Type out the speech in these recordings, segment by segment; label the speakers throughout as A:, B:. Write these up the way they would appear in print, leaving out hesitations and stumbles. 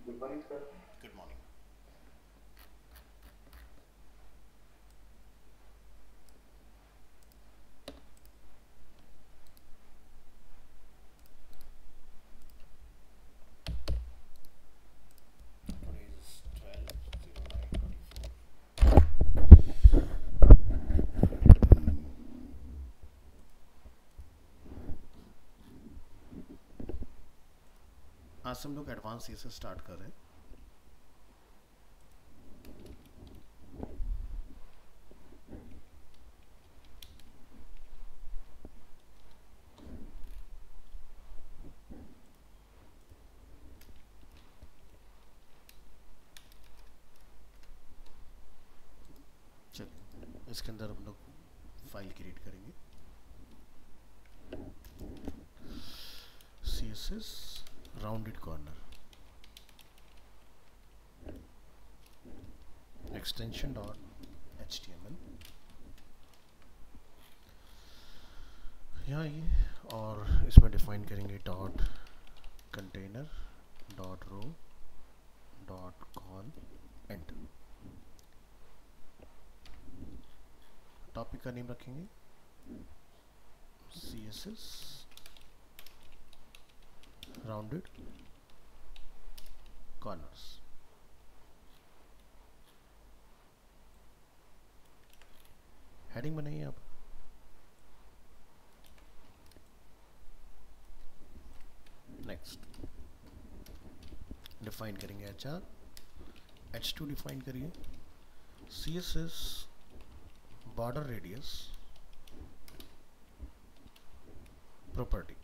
A: Good morning sir.
B: Good morning. Today is 12/09/24. आज से हम लोग एडवांस से स्टार्ट कर रहे हैं. चलिए इसके अंदर हम लोग फाइल क्रिएट करेंगे. CSS rounded corner extension dot HTML यहाँ ये, और इसमें डिफाइन करेंगे dot container dot row dot col enter. Topic का नेम रखेंगे CSS राउंडेड कॉर्नर्स. हेडिंग बनाइए आप. नेक्स्ट डिफाइन करेंगे HR. H2 डिफाइन करिए CSS border radius property.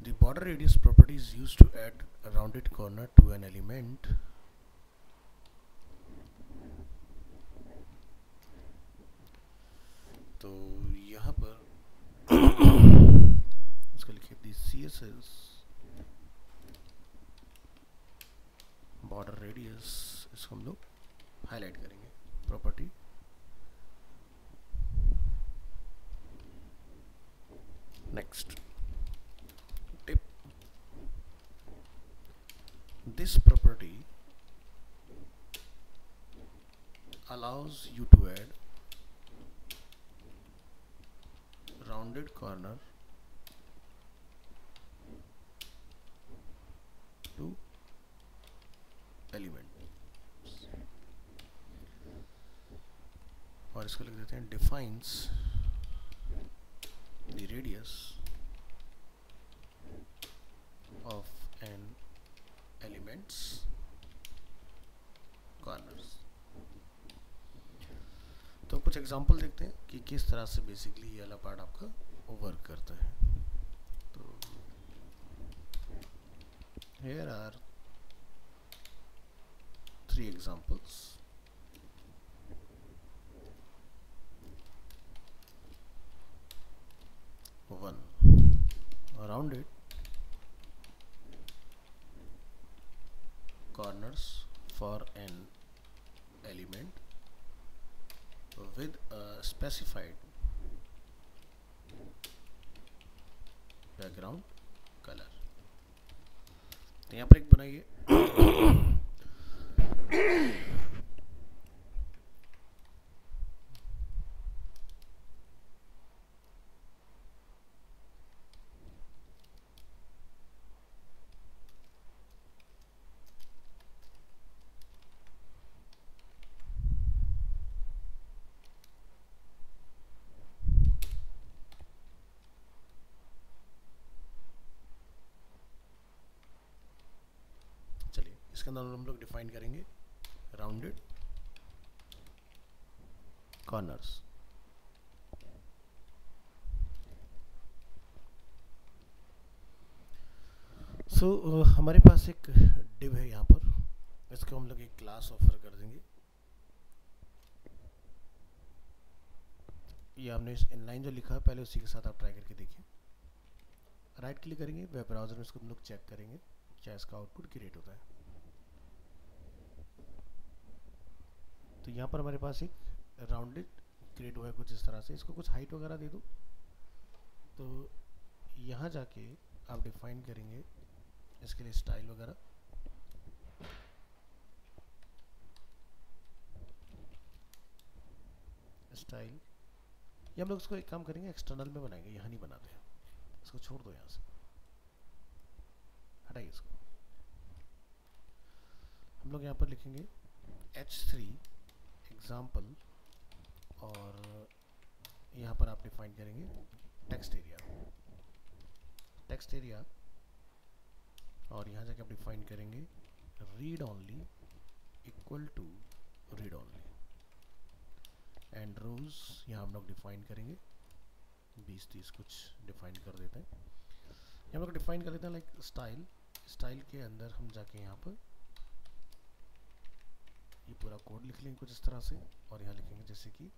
B: The border radius property is used to add a rounded corner to an element तो यहाँ पर इसका लिखिए दी CSS border radius, इसको हम लोग हाईलाइट करेंगे. Property next tip. This property allows you to add rounded corner to element. और इसको लिख देते हैं defines the radius of an elements corners. तो कुछ एग्जांपल देखते हैं कि किस तरह से बेसिकली ये वाला पार्ट आपका वर्क करता है. तो here are 3 examples. One, rounded corners for an element with a specified background color. तो यहाँ पर एक बनाइए. चलिए इसके अंदर हम लोग डिफाइन करेंगे राउंडेड कॉर्नर्स. सो हमारे पास एक डिव है यहाँ पर. इसको हम लोग एक क्लास ऑफर कर देंगे. ये हमने इस इनलाइन जो लिखा है पहले उसी के साथ आप ट्राई करके देखिए. राइट क्लिक करेंगे वेब ब्राउज़र में, इसको हम लोग चेक करेंगे क्या इसका आउटपुट क्रिएट होता है. तो यहाँ पर हमारे पास एक राउंडेड क्रिएट हुआ है कुछ इस तरह से. इसको कुछ हाइट वगैरह दे दो. तो यहाँ जाके आप डिफाइन करेंगे इसके लिए स्टाइल वगैरह। स्टाइल ये हम लोग इसको एक काम करेंगे एक्सटर्नल में बनाएंगे, यहाँ नहीं बनाते हैं, इसको छोड़ दो, यहाँ से हटाइए इसको। हम लोग यहाँ पर लिखेंगे H3 एग्जाम्पल और यहाँ पर आप डिफाइन करेंगे टेक्स्ट एरिया और यहाँ जाके आप डिफाइन करेंगे read only equal to read only and rows यहाँ हम लोग डिफाइन करेंगे 20-30 कुछ डिफाइन कर देते हैं। यहाँ लोग डिफाइन कर लेते हैं लाइक स्टाइल के अंदर हम जाके यहाँ पर ये पूरा कोड लिख लेंगे कुछ इस तरह से और यहाँ लिखेंगे जैसे कि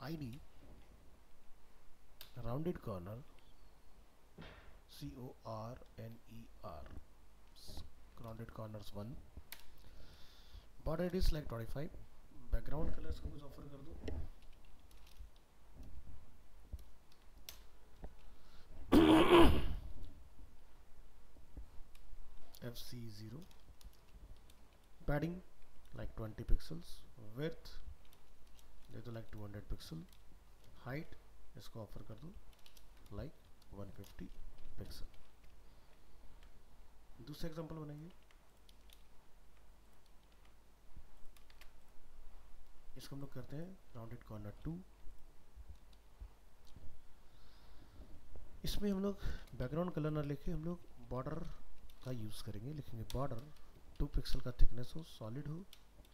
B: ID rounded corner CORNER rounded corners 1, border is like 25, background colours को कुछ ऑफर कर दो, FC0, padding like 20 pixels, width दे दो like 200 पिक्सल, height इसको ऑफर कर दो like 150 पिक्सल। दूसरा एग्जांपल बनाएंगे, इसको हम लोग करते हैं राउंडेड कॉर्नर 2। इसमें हम लोग बैकग्राउंड कलर ना लेके हम लोग बॉर्डर का यूज़ करेंगे, लिखेंगे बॉर्डर 2 पिक्सल का थिकनेस हो, सॉलिड हो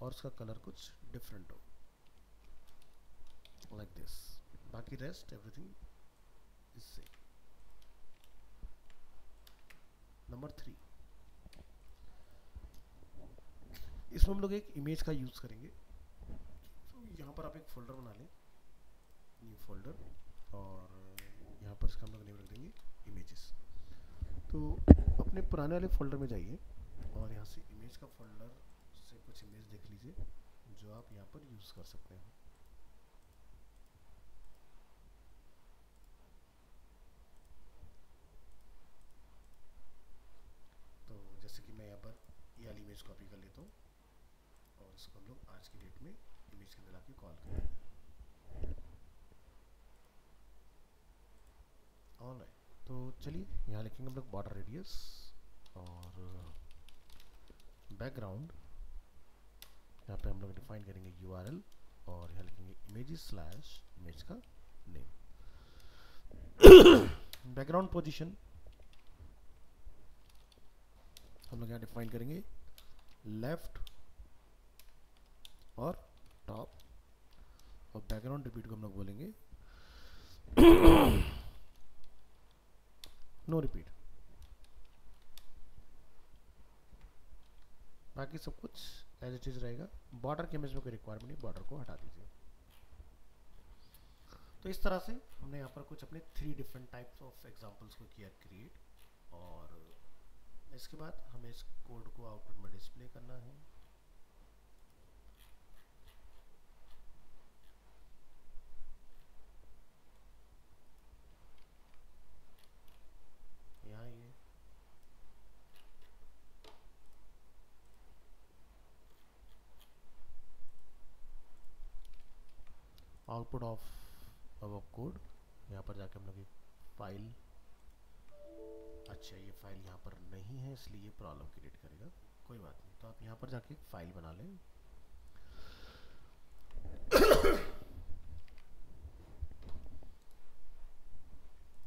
B: और उसका कलर कुछ डिफरेंट हो लाइक दिस। बाकी rest everything is same. Number 3, इसमें हम लोग एक इमेज का यूज़ करेंगे। तो यहाँ पर आप एक फोल्डर बना लें, न्यू फोल्डर, और यहाँ पर इसका हम लोग नेम रख देंगे इमेजेस। तो अपने पुराने वाले फोल्डर में जाइए और यहाँ से इमेज का फोल्डर से कुछ इमेज देख लीजिए जो आप यहाँ पर यूज़ कर सकते हैं। तो जैसे कि मैं यहाँ पर ये वाली इमेज कॉपी कर लेता हूँ और इसको हम लोग आज की डेट में इमेज के अंदर आके कॉल करेंगे। ऑलराइट, तो चलिए यहाँ लिखेंगे हम लोग बॉर्डर रेडियस और बैकग्राउंड, यहाँ पे हम लोग डिफाइन करेंगे URL और यहाँ लिखेंगे images/इमेज का नेम। बैकग्राउंड पोजीशन हम लोग यहाँ डिफाइन करेंगे लेफ्ट और टॉप, और बैकग्राउंड रिपीट को हम लोग बोलेंगे नो रिपीट। बाकी सब कुछ एज इट इज रहेगा। बॉर्डर के इमेज में कोई रिक्वायरमेंट नहीं, बॉर्डर को हटा दीजिए। तो इस तरह से हमने यहाँ पर कुछ अपने 3 डिफरेंट टाइप्स ऑफ एग्जांपल्स को किया क्रिएट, और इसके बाद हमें इस कोड को आउटपुट में डिस्प्ले करना है। यहाँ ये आउटपुट ऑफ अब कोड, यहाँ पर जाके हम लोग एक फाइल, अच्छा ये फाइल यहाँ पर नहीं है इसलिए ये प्रॉब्लम क्रिएट करेगा, कोई बात नहीं। तो आप यहाँ पर जाके एक फाइल बना लें,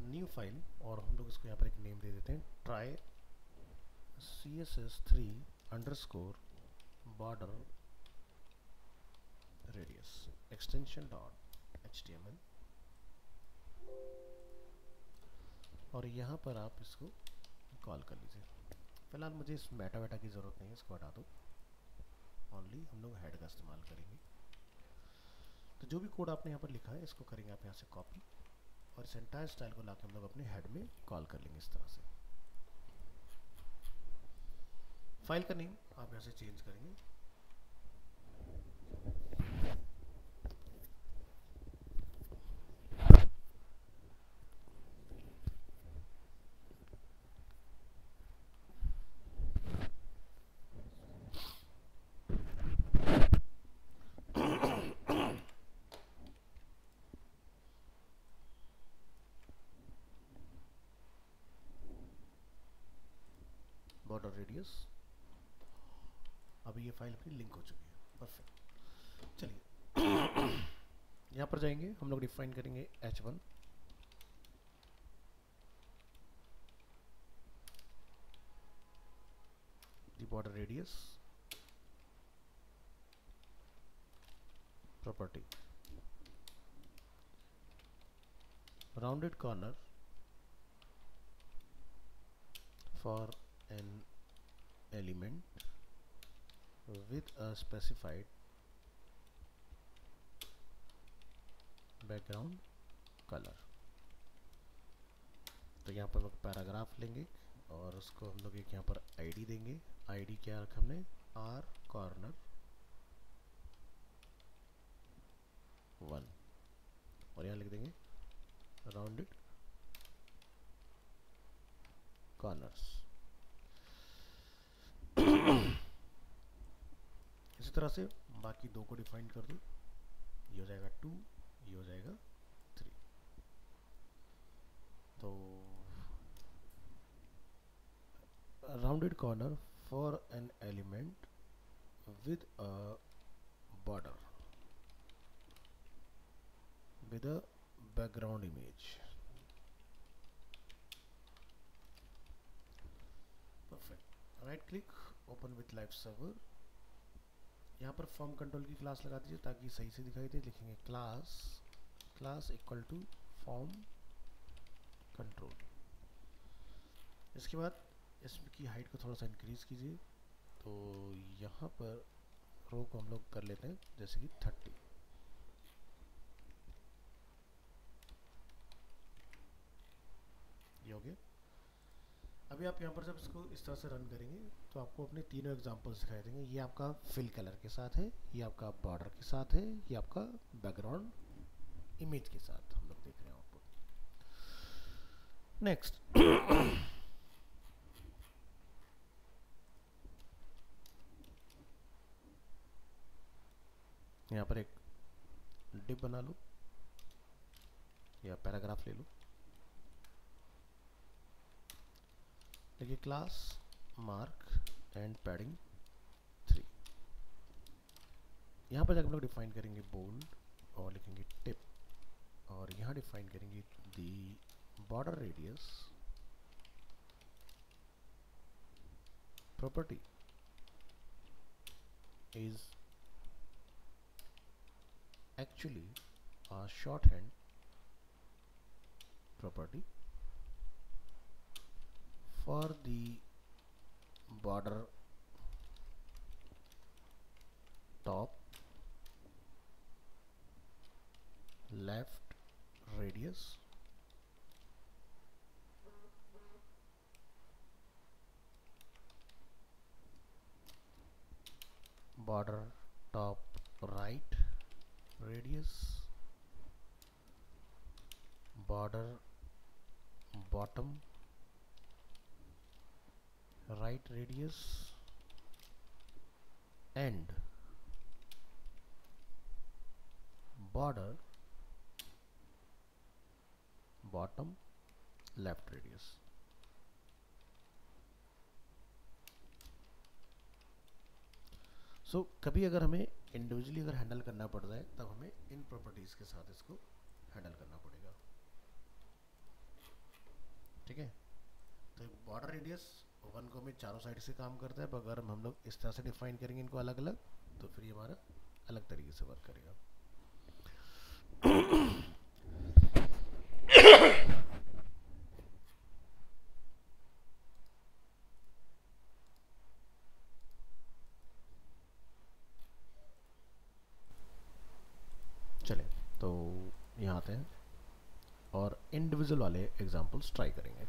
B: न्यू फाइल, और हम लोग इसको यहाँ पर एक नेम दे देते हैं try CSS3_ border radius extension.html, और यहाँ पर आप इसको कॉल कर लीजिए। फिलहाल मुझे इस मेटा की ज़रूरत नहीं है, इसको हटा दो, ओनली हम लोग हेड का इस्तेमाल करेंगे। तो जो भी कोड आपने यहाँ पर लिखा है इसको करेंगे आप यहाँ से कॉपी, और इस एंटायर स्टाइल को लाके हम लोग अपने हेड में कॉल कर लेंगे इस तरह से। फाइल का नेम आप यहाँ से चेंज करेंगे, बॉर्डर रेडियस। अभी ये फाइल अपनी लिंक हो चुकी है, परफेक्ट। चलिए यहाँ पर जाएंगे, हम लोग डिफाइन करेंगे h1, the border radius, property, rounded corner for an element with a specified background color। तो यहाँ पर लोग पैराग्राफ लेंगे और उसको हम लोग एक यहाँ पर आईडी देंगे। आईडी क्या रखा हमने, आर कॉर्नर 1, और यहाँ लिख देंगे राउंडेड कॉर्नर्स। इसी तरह से बाकी दो को डिफाइन कर दो, ये हो जाएगा 2, ये हो जाएगा 3। तो rounded corner for an element with a border with a background image. Perfect. Right click, open with live server. यहाँ पर फॉर्म कंट्रोल की क्लास लगा दीजिए ताकि सही से दिखाई दे। लिखेंगे class equal to form control. इसके बाद इसकी हाइट को थोड़ा सा इंक्रीज कीजिए। तो यहाँ पर रो को हम लोग कर लेते हैं जैसे कि 30। ये हो गया। अभी आप यहाँ पर जब इसको इस तरह से रन करेंगे तो आपको अपने तीनों एग्जांपल्स दिखाई देंगे। ये आपका फिल कलर के साथ है, ये आपका बॉर्डर के साथ है, ये आपका बैकग्राउंड इमेज के साथ हम लोग देख रहे हैं आउटपुट। नेक्स्ट यहाँ पर एक डिप बना लो या पैराग्राफ ले लो। देखिए क्लास मार्क एंड पैडिंग 3। यहाँ पर जाकर हम लोग डिफाइन करेंगे बोल्ड और लिखेंगे टिप, और यहाँ डिफाइन करेंगे the border radius property is actually a shorthand property for the border top left radius border top right radius border bottom right radius and border bottom left radius। सो कभी अगर हमें individually अगर handle करना पड़ जाए तब हमें इन प्रॉपर्टीज के साथ इसको हैंडल करना पड़ेगा। ठीक है, तो बॉर्डर रेडियस 1 को हमें चारों साइड से काम करता है, पर अगर हम लोग इस तरह से डिफाइन करेंगे इनको अलग अलग तो फिर ये हमारा अलग तरीके से वर्क करेगा। चले तो यहाँ आते हैं और इंडिविजुअल वाले एग्जांपल्स ट्राई करेंगे।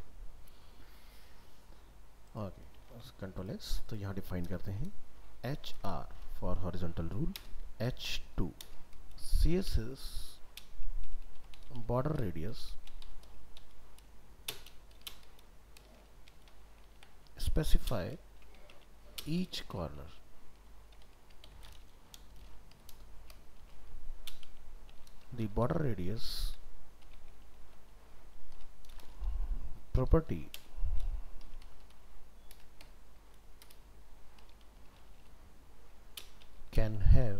B: ओके, कंट्रोल एस, तो यहाँ डिफाइन करते हैं HR for horizontal rule, H2 CSS border radius specify each corner the border radius property can have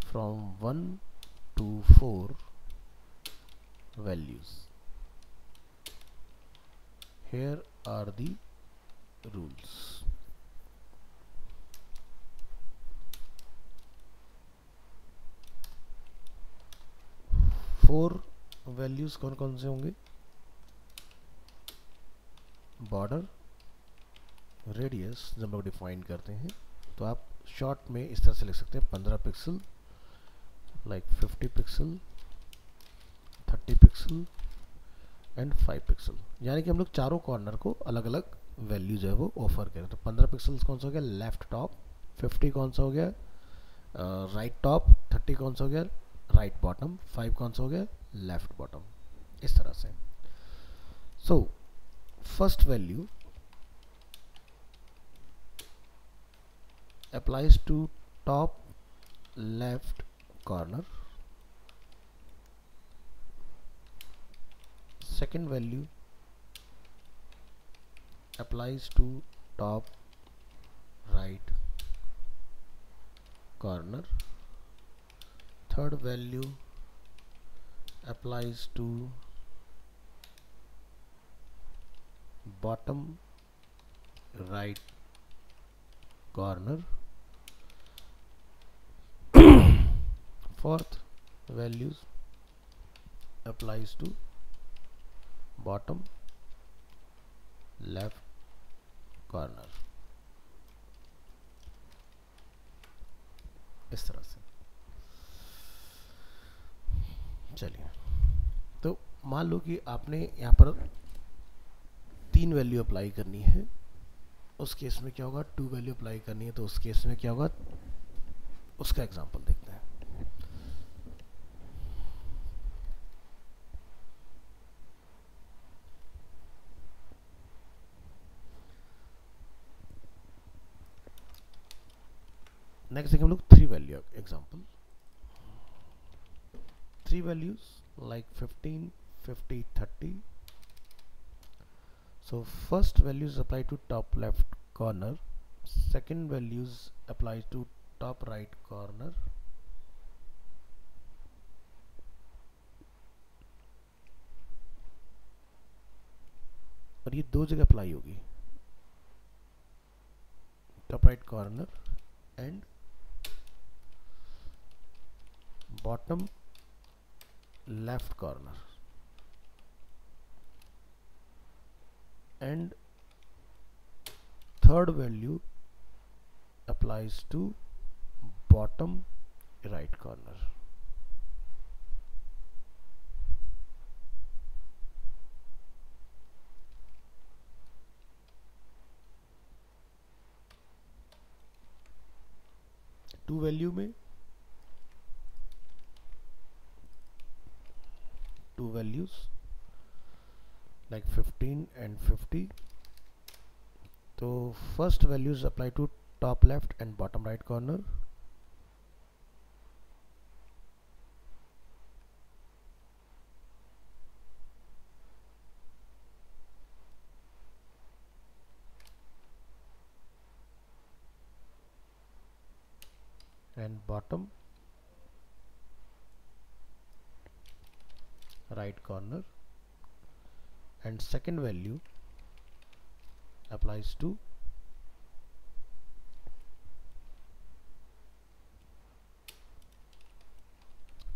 B: from 1 to 4 values. Here are the rules. Four values कौन कौन से होंगे? Border, radius जब लोग डिफाइन करते हैं तो आप शॉर्ट में इस तरह से लिख सकते हैं 15 pixel, like 50 pixel, 30 pixel and 5 pixel, यानी कि हम लोग चारों कॉर्नर को अलग अलग वैल्यू जो है वो ऑफर करें। तो 15 पिक्सल कौन सा हो गया? Left top. 50 कौन सा हो गया? Right top. 30 कौन सा हो गया? Right bottom. 5 कौन सा हो गया? Left bottom. इस तरह से। So first value applies to top left corner, second value applies to top right corner, third value applies to bottom right corner, fourth values applies to bottom left corner। इस तरह से। चलिए, तो मान लो कि आपने यहाँ पर 3 वैल्यू अप्लाई करनी है, उस केस में क्या होगा? 2 वैल्यू अप्लाई करनी है तो उस केस में क्या होगा? उसका एग्जांपल देखते हैं। नेक्स्ट देखें हम लोग 3 value example. 3 values like 15, 50, 30। So first values apply to top left corner, second values apply to top right corner, और ये 2 जगह अप्लाई होगी, top right corner and bottom left corner, and third value applies to bottom right corner। Two value में 2 values like 15 and 50। तो first values apply to top left and bottom right corner, and bottom right corner, and second value applies to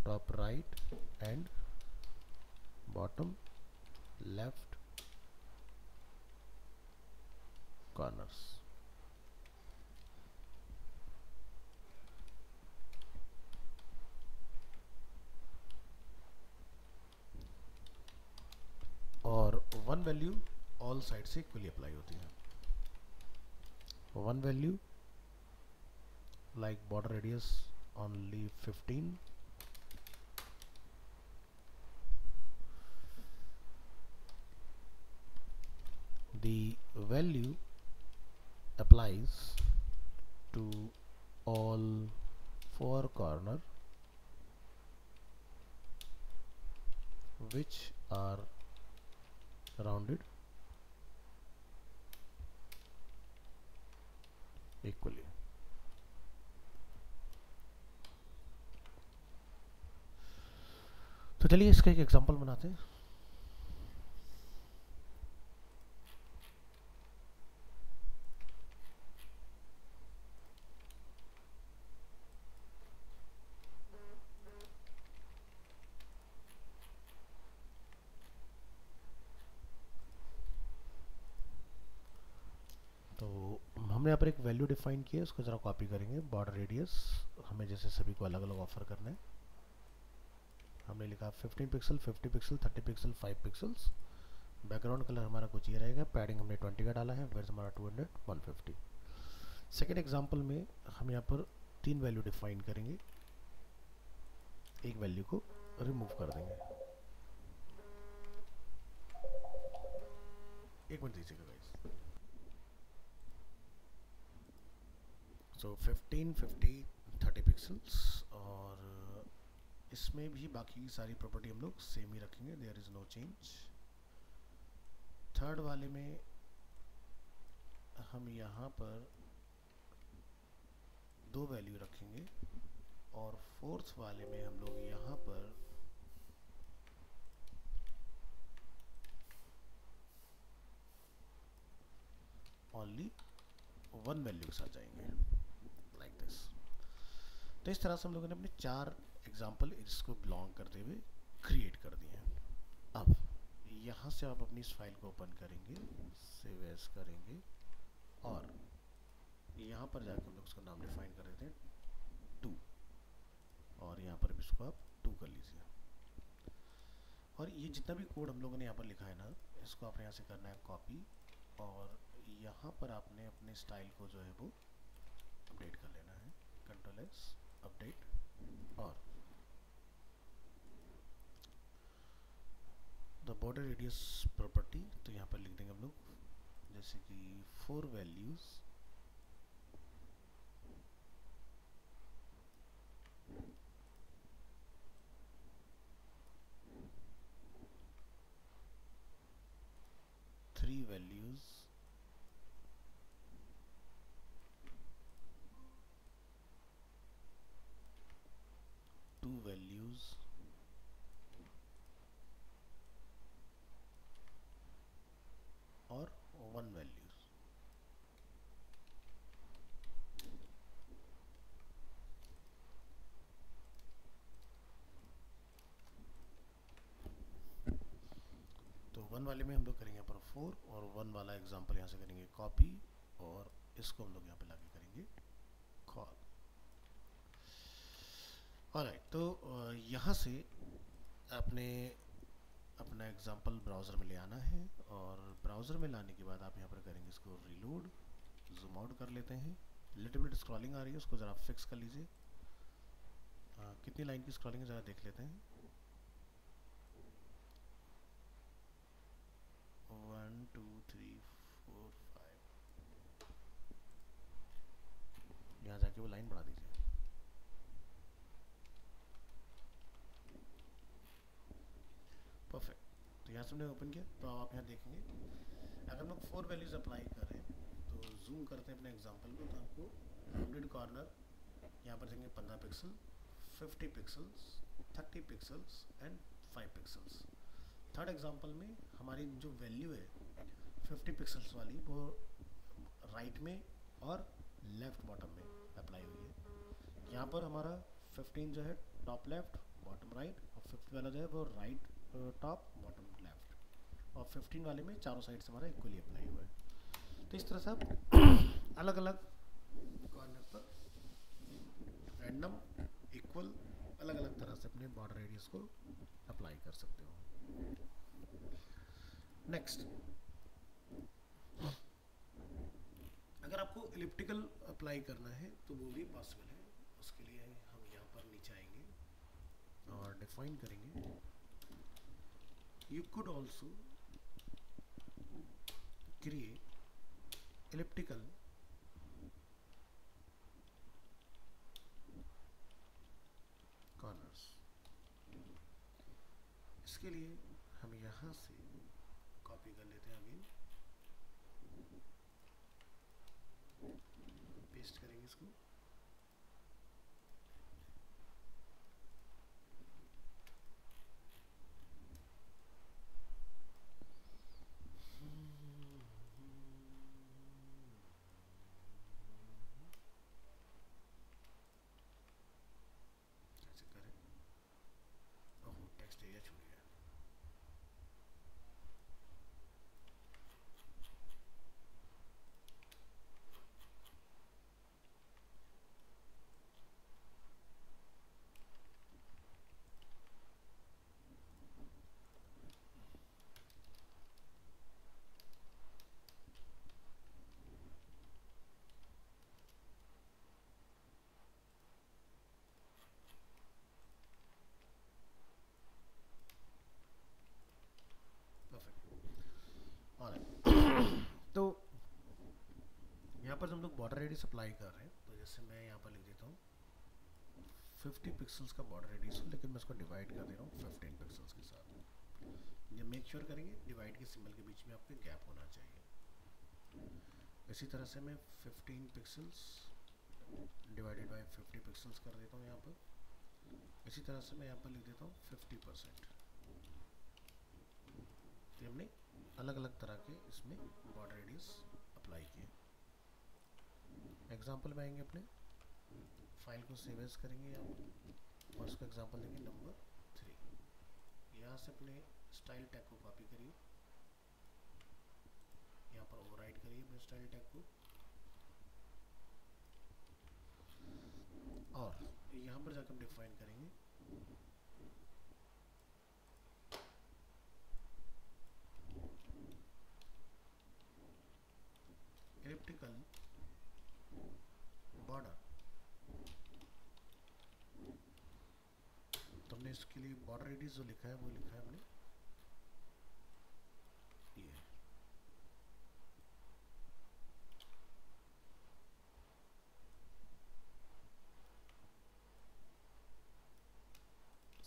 B: top right and bottom left corners। और 1 value all side से equally apply होती है। 1 value like border radius only 15, the value applies to all 4 corner which are rounded equally। तो चलिए इसका एक example बनाते हैं। तो हमने यहाँ पर एक वैल्यू डिफाइन की है, उसको ज़रा कॉपी करेंगे। बॉर्डर रेडियस हमें जैसे सभी को अलग अलग ऑफर करना है। हमने लिखा 15 pixel, 50 pixel, 30 pixel, 5 pixels. Background colour हमारा कुछ ये रहेगा। पैडिंग हमने 20 का डाला है। विड्थ हमारा 200, 150। सेकेंड एग्जाम्पल में हम यहाँ पर 3 वैल्यू डिफाइन करेंगे, एक वैल्यू को रिमूव कर देंगे। एक मिनट दीजिएगा गाइस। सो 15, 50, 30 पिक्सल्स, और इसमें भी बाकी सारी प्रॉपर्टी हम लोग सेम ही रखेंगे, there is no change. Third वाले में हम यहाँ पर 2 वैल्यू रखेंगे, और फोर्थ वाले में हम लोग यहाँ पर ओनली 1 वैल्यू के साथ जाएंगे, लाइक दिस। तो इस तरह से हम लोगों ने अपने 4 एग्जाम्पल इसको बिलोंग करते हुए क्रिएट कर दिए हैं। अब यहाँ से आप अपनी इस फाइल को ओपन करेंगे, सेव एज करेंगे, और यहाँ पर जाकर हम लोग उसका नाम डिफाइन कर देते हैं 2, और यहाँ पर भी इसको आप 2 कर लीजिए। और ये जितना भी कोड हम लोगों ने यहाँ पर लिखा है ना, इसको आपने यहाँ से करना है कॉपी, और यहाँ पर आपने अपने स्टाइल को जो है वो अपडेट कर लेना है। कंट्रोल एस अपडेट, और द बॉर्डर रेडियस प्रॉपर्टी, तो यहाँ पर लिख देंगे हम लोग जैसे कि 4 वैल्यूज, थ्री वैल्यूज, 2 वैल्यूज, और 1 वैल्यूज। तो 1 वाले में हम लोग करेंगे यहाँ पर 4, और 1 वाला एग्जांपल यहाँ से करेंगे कॉपी, और इसको हम लोग यहाँ पे लाके करेंगे कॉल। ऑलराइट, तो यहाँ से आपने अपना एग्जांपल ब्राउज़र में ले आना है, और ब्राउज़र में लाने के बाद आप यहाँ पर करेंगे इसको रीलोड। जूम आउट कर लेते हैं। लिटिल बिट स्क्रॉलिंग आ रही है, उसको ज़रा फिक्स कर लीजिए। कितनी लाइन की स्क्रॉलिंग है ज़रा देख लेते हैं। 1 2 3 4 5, यहाँ जाके वो लाइन बढ़ा दीजिए। परफेक्ट। तो यहाँ से हमने ओपन किया, तो आप यहाँ देखेंगे अगर हम लोग 4 वैल्यूज अप्लाई कर रहे हैं, तो जूम करते हैं अपने एग्जांपल को, तो आपको राउंडेड कॉर्नर यहाँ पर देंगे 15 pixel, 50 pixels, 30 pixels and 5 pixels. Third example में हमारी जो वैल्यू है 50 पिक्सल्स वाली, वो राइट में और लेफ्ट बॉटम में अप्लाई हुई है। यहाँ पर हमारा 15 जो है टॉप लेफ्ट बॉटम राइट, और 50 वाला जो है वो राइट टॉप बॉटम लेफ्ट, और 15 वाले में चारों साइड से हमारा इक्वली अप्लाई हुआ है। तो इस तरह से आप अलग अलग कॉर्नर पर रैंडम इक्वल अलग अलग तरह से अपने बॉर्डर रेडियस को अप्लाई कर सकते हो। नेक्स्ट, अगर आपको इलिप्टिकल अप्लाई करना है तो वो भी पॉसिबल है। उसके लिए हम यहाँ पर नीचे आएंगे और डिफाइन करेंगे you could also create elliptical corners। इसके लिए हम यहाँ से कॉपी कर लेते हैं, अगेन पेस्ट करेंगे इसको, बॉर्डर रेडियस अप्लाई कर रहे हैं, तो जैसे मैं यहाँ पर लिख देता हूँ 50 पिक्सल्स का बॉर्डर रेडियस, लेकिन मैं इसको डिवाइड कर दे रहा हूँ 15 पिक्सल्स के साथ। जब मेक श्योर करेंगे डिवाइड के सिंबल के बीच में आपके गैप होना चाहिए। इसी तरह से मैं 15 पिक्सल्स डिवाइडेड बाय 50 पिक्सल्स कर देता हूँ यहाँ पर। इसी तरह से मैं यहाँ पर लिख देता हूँ 50%। तो हमने अलग अलग तरह के इसमें बॉर्डर रेडियस अप्लाई किए। एग्जाम्पल में आएंगे, अपने फाइल को सेव एज करेंगे यहाँ पर और उसका एग्जाम्पल देंगे नंबर 3। यहाँ से अपने स्टाइल टैग को कॉपी करिए, यहाँ पर ओवरराइट करिए अपने स्टाइल टैग को, और यहाँ पर जाकर हम डिफाइन करेंगे एलिप्टिकल बॉर्डर। तो हमने इसके लिए बॉर्डर रेडियस जो लिखा है वो लिखा है हमने ये।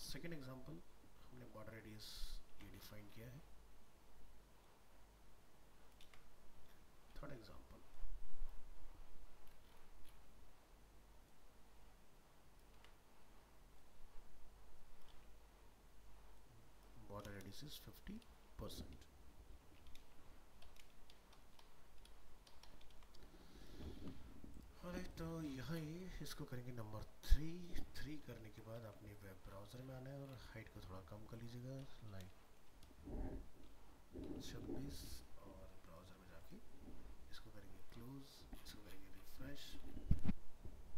B: सेकेंड एग्जांपल, हमने बॉर्डर रेडियस ये डिफाइन किया है। Third example, border radius is 50%। अरे तो यहाँ ये इसको करेंगे नंबर 3 करने के बाद आपने वेब ब्राउज़र में आना है और हाइट को थोड़ा कम कर लीजिएगा, लाइक 26, और ब्राउज़र में जाके इसको करेंगे क्लोज, इसको करेंगे रिफ्रेश। ये देखिए,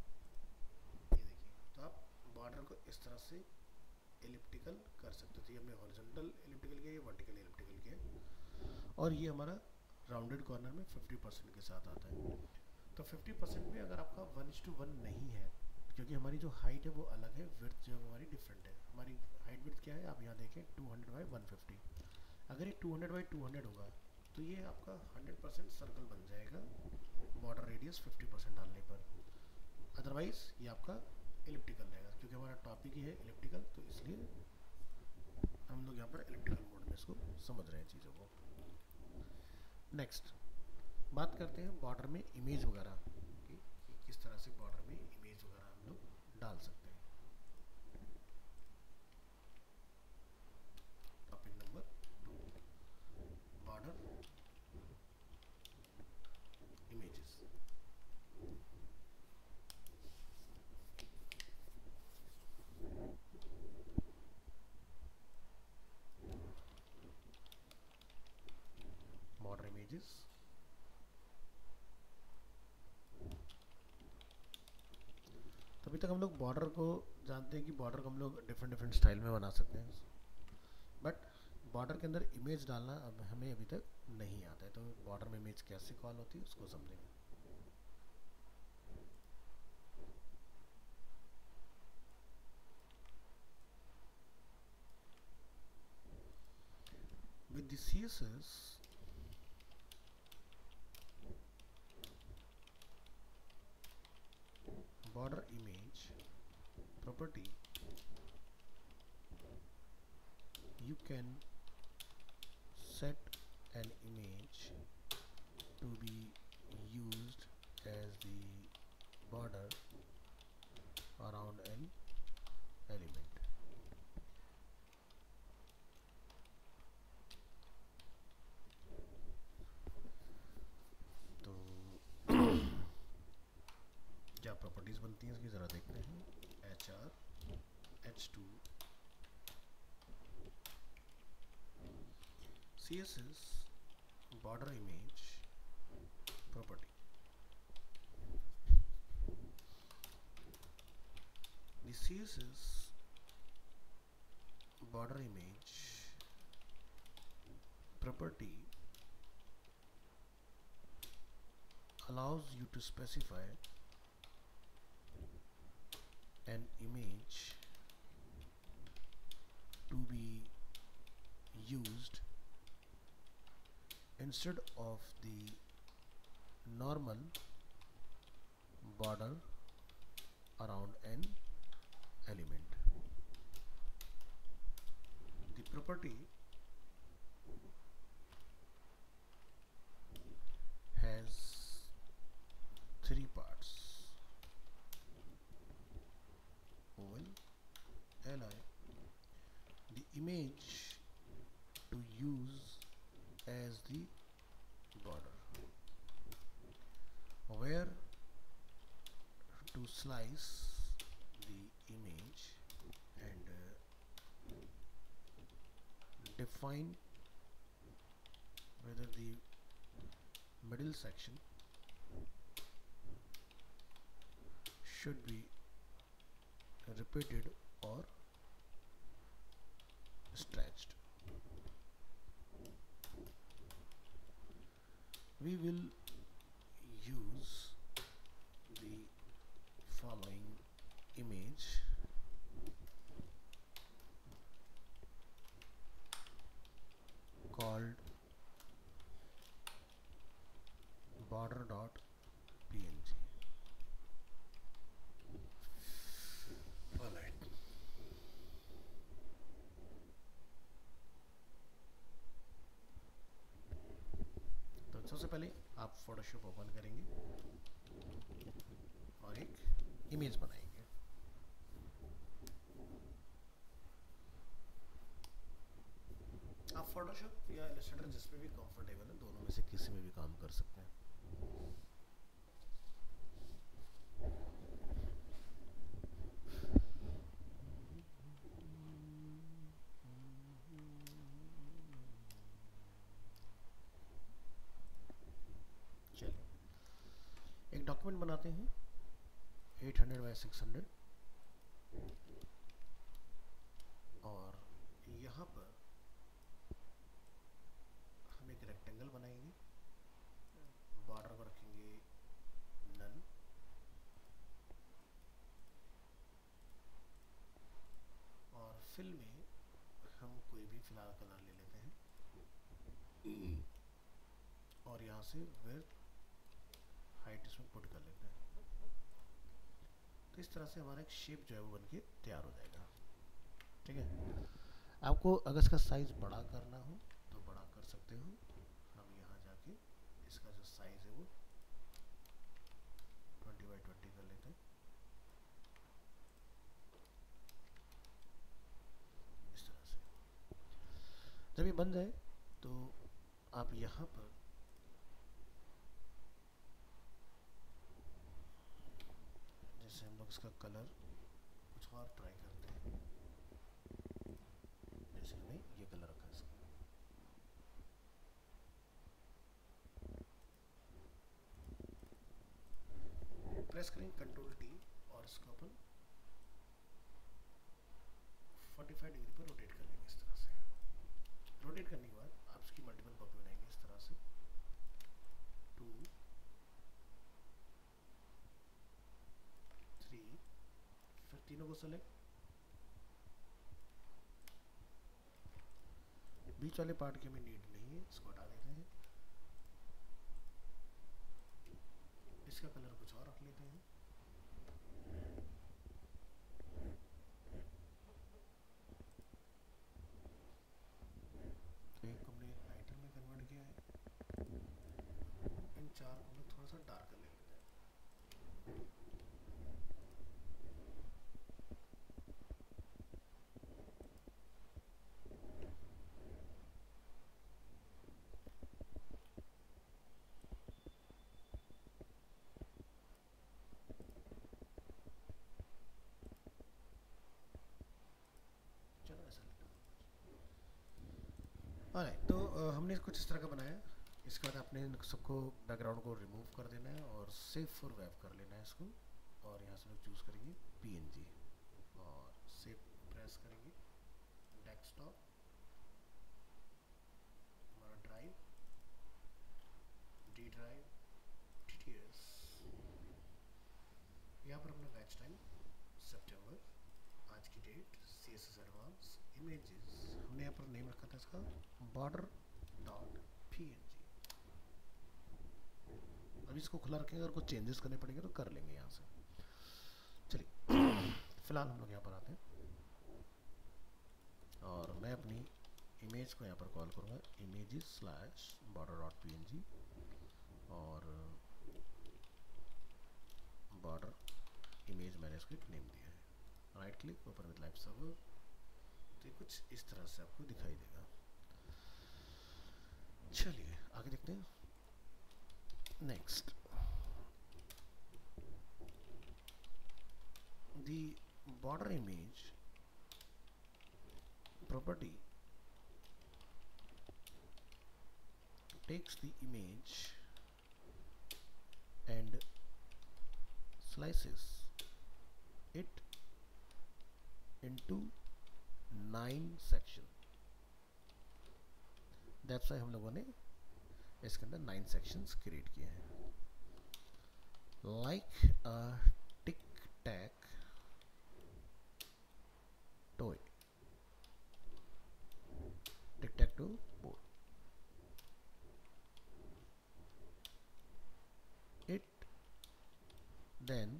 B: तो आप बॉर्डर को इस तरह से एलिप्टिकल कर सकते हो। तो ये हमने हॉरिजॉन्टल एलिप्टिकल किया, ये वर्टिकल एलिप्टिकल किया, और ये हमारा राउंडेड कॉर्नर में 50% के साथ आता है। तो 50% में अगर आपका 1:1 नहीं है, क्योंकि हमारी जो हाइट है वो अलग है, विड्थ जो हमारी डिफरेंट है। हमारी हाइट विड्थ क्या है, आप यहाँ देखें 200/150। अगर ये 200/200 होगा तो ये आपका 100% सर्कल बन जाएगा बॉर्डर रेडियस 50% डालने पर। अदरवाइज ये आपका एलिप्टिकल रहेगा, क्योंकि हमारा टॉपिक ही है एलिप्टिकल, तो इसलिए हम लोग यहाँ पर एलिप्टिकल मोड में इसको समझ रहे हैं चीज़ों को। नेक्स्ट बात करते हैं बॉर्डर में इमेज वगैरह की, कि किस तरह से बॉर्डर में इमेज वगैरह हम लोग डाल सकते हैं। Topic number 2, border images. Border images तभी तक हम लोग बॉर्डर को जानते हैं कि बॉर्डर को हम लोग डिफरेंट स्टाइल में बना सकते हैं, बट बॉर्डर के अंदर इमेज डालना अब हमें अभी तक नहीं आता है। तो बॉर्डर में इमेज कैसे कॉल होती है उसको समझेंगे। With the CSS, border image property, you can set an image to be used as the border around an element. तो क्या प्रॉपर्टीज बनती हैं इसकी ज़रा देखते हैं। HR H2 CSS border image property. The CSS border image property allows you to specify an image to be used instead of the normal border around an element. The property has three parts: oval, li, the image to use as the border, where to slice the image, and define whether the middle section should be repeated or stretched. We will use the following image called border.png. Alright. तो सबसे पहले आप Photoshop open करेंगे और एक image बनाएंगे. आप Photoshop या इलस्ट्रेटर जिस पे भी कंफर्टेबल है, दोनों में से किसी में भी काम कर सकते हैं. चलिए एक डॉक्यूमेंट बनाते हैं 800 बाय 600, और यहाँ पर हम एक रेक्टेंगल बनाएंगे. बॉर्डर को रखेंगे नन, और फिल में हम कोई भी फिलहाल कलर ले लेते हैं और यहाँ से विड्थ हाइट इसमें पुट कर लेते हैं. तो इस तरह से हमारा एक शेप जो है वो बनके तैयार हो जाएगा. ठीक है. आपको अगर इसका साइज बड़ा करना हो तो बड़ा कर सकते हो. हम यहाँ जाके इसका जो साइज है वो 20 बाई 20 कर लेते हैं. इस तरह से जब ये बन जाए तो आप यहाँ पर जैसे हम लोग इसका कलर कुछ और ट्राई करते हैं. जैसे हमने ये कलर रखा है इसका. प्रेस करें कंट्रोल टी और इसको अपन 45 डिग्री पर रोटेट कर लेंगे. इस तरह से रोटेट करने के बाद आप इसकी मल्टीपल कॉपी बनाएंगे. इस तरह से 2 3, फिर तीनों को सेलेक्ट. बीच वाले पार्ट की हमें नीड नहीं है, इसको हटा देते हैं. इसका कलर कुछ और रख लेते हैं. एक को हमने लाइटर में कन्वर्ट किया है. इन चार को हमने थोड़ा सा डार्क कर लेते हैं. चलो ऐसा लेते हैं. तो हमने कुछ इस तरह का बनाया. इसके बाद आपने सबको बैकग्राउंड को रिमूव कर देना है और सेव फॉर वेब कर लेना है इसको. और यहाँ से लोग चूज़ करेंगे पीएनजी और सेव प्रेस करेंगे. डेस्कटॉप, हमारा ड्राइव, डी ड्राइव, टीटीएस. यहाँ पर हमने बैच टाइम सितंबर, आज की डेट, CSS एडवांस, इमेजेस हमने यहाँ पर नेम रखा था इसका border.png. अभी इसको खुला रखेंगे, अगर कुछ चेंजेस करने पड़ेंगे तो कर लेंगे यहाँ से। चलिए फिलहाल हम लोग यहाँ पर आते हैं और मैं अपनी इमेज को यहाँ पर कॉल करूँगा images slash border dot png और बॉर्डर इमेज मैंने इसको एक नेम दिया है। Right click open with live server, तो ये कुछ इस तरह से आपको दिखाई देगा। चलिए आगे देखते हैं। Next, the border image property takes the image and slices it into 9 section। That's why हम लोगों ने इसके अंदर 9 sections क्रिएट किए हैं। Like a tic-tac toy, tic-tac-toe board, it then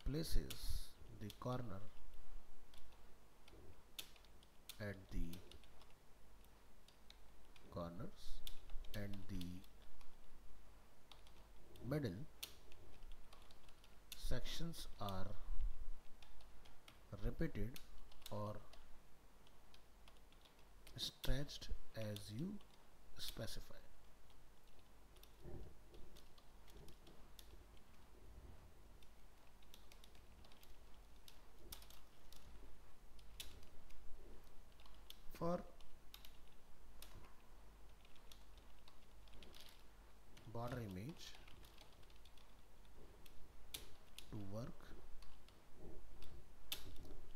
B: places the corner at the corners and the middle sections are repeated or stretched as you specify। For border image to work,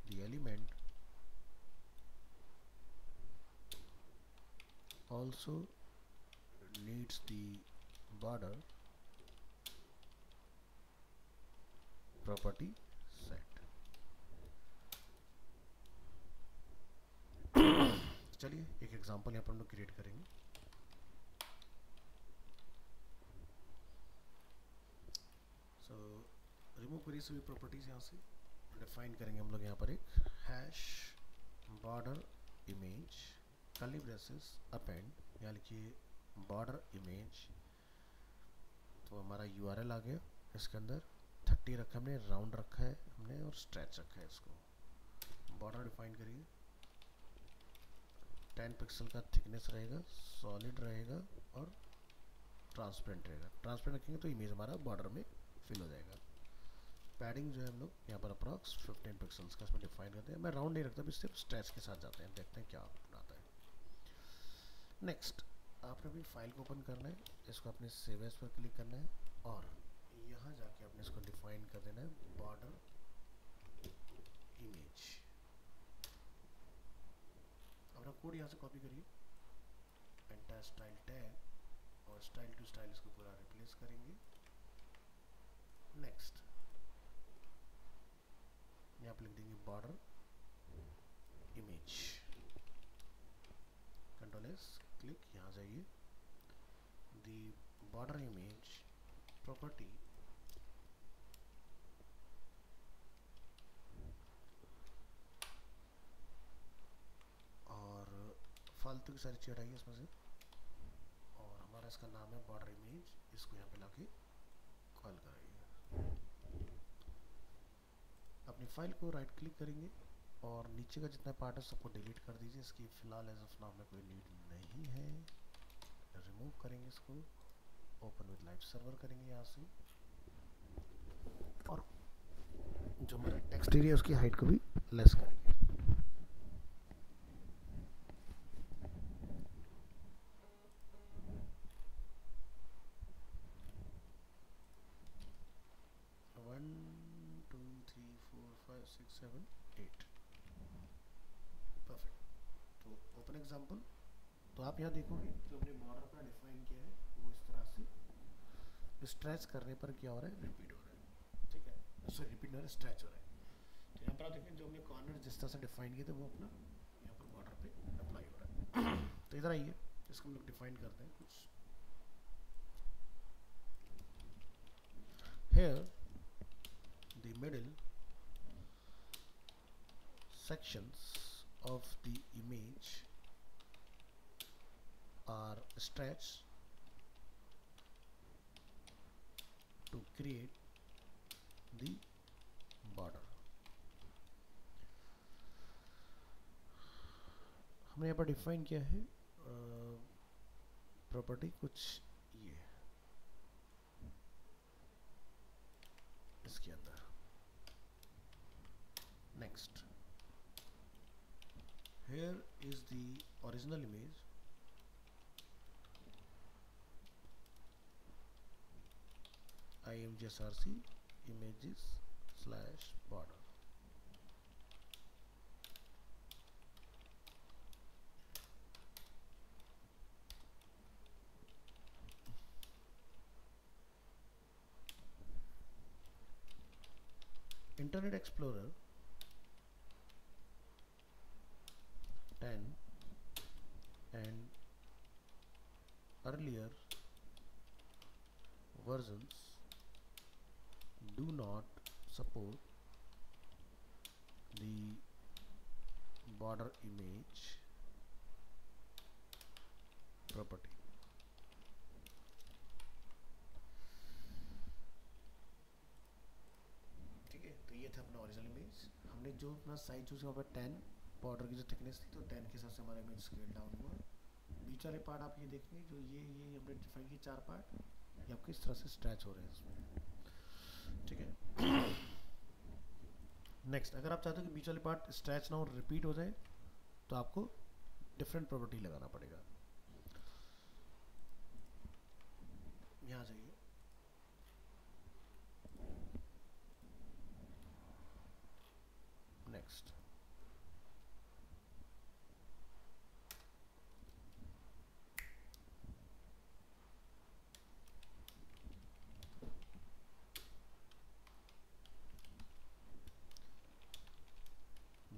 B: the element also needs the border property set। चलिए एक example यहाँ पर हम लोग create करेंगे। So remove करिए सभी properties, यहाँ से डिफाइन करेंगे हम लोग यहाँ पर एक hash border image curly braces append, यहाँ लिखिए बॉर्डर इमेज, तो हमारा यूआरएल आ गया। इसके अंदर 30 रखा हमने, राउंड रखा है हमने और स्ट्रेच रखा है। इसको बॉर्डर डिफाइन करिए, 10 पिक्सल का थिकनेस रहेगा, सॉलिड रहेगा और ट्रांसपेरेंट रहेगा। ट्रांसपेरेंट रखेंगे तो इमेज हमारा बॉर्डर में फिल हो जाएगा। पैडिंग जो है हम लोग यहाँ पर अप्रॉक्स 15 पिक्सल्स का इसमें डिफाइन करते हैं। मैं राउंड नहीं रखता, सिर्फ स्ट्रेच के साथ जाते हैं, देखते हैं क्या आता है। नेक्स्ट, आपने अपनी फाइल को ओपन करना है, इसको अपने सेव एज पर क्लिक करना है और यहाँ जाके आपने इसको डिफाइन कर देना है बॉर्डर इमेज। अपना कोड यहाँ से कॉपी करिए, एंटर स्टाइल टैग और स्टाइल टू स्टाइल इसको पूरा रिप्लेस करेंगे। नेक्स्ट, यहाँ पर लिख देंगे border image, control S click, यहाँ जाइए दी बॉर्डर इमेज प्रॉपर्टी और फालतू की सारी चीज़ हटाइए इसमें से और हमारा इसका नाम है बॉर्डर इमेज, इसको यहाँ पे लाके कॉल कराइए। अपनी फाइल को राइट क्लिक करेंगे और नीचे का जितना पार्ट है सबको डिलीट कर दीजिए। इसकी फ़िलहाल एज ऑफ नाउ में कोई नीड नहीं है। रिमूव करेंगे इसको, ओपन विद लाइव सर्वर करेंगे यहाँ से और जो हमारा टेक्स्ट एरिया है उसकी हाइट को भी लेस करेंगे। परफेक्ट। तो ओपन एग्जांपल, तो आप यहाँ देखोगे जो हमने बॉर्डर अपना डिफाइन किया है वो इस तरह से स्ट्रेच करने पर क्या हो रहा है, रिपीट हो रहा है। ठीक है, सॉरी रिपीट हो रहा है, स्ट्रेच हो रहा है। तो यहाँ पर आप देखें जो हमने कॉर्नर जिस तरह से डिफाइन किए थे वो अपना यहाँ पर बॉर्डर पे अप्लाई हो रहा है। तो इधर आइए, इसको हम लोग डिफाइन करते हैं कुछ। here the middle sections of the image are stretched to create the border. हमने यहाँ पर डिफाइन किया है प्रॉपर्टी कुछ ये इसके अंदर. Next, here is the original image. imgsrc images slash border. Internet Explorer 10 and earlier versions do not support the border image property. ठीक है, तो ये था अपना ओरिजिनल इमेज. हमने जो अपना साइज चूज किया वहाँ पर 10 बॉर्डर की जो थिकनेस थी, तो 10 के हिसाब से हमारा इमेज स्केल डाउन हुआ. बीच वाले पार्ट आप ये देखेंगे, जो ये हमने डिफाइन किए 4 पार्ट, ये आपको इस तरह से स्ट्रेच हो रहे हैं इसमें. ठीक है. नेक्स्ट, अगर आप चाहते हो कि बीच वाले पार्ट स्ट्रेच ना हो, रिपीट हो जाए, तो आपको डिफरेंट प्रॉपर्टी लगाना पड़ेगा. यहाँ जाइए. Next,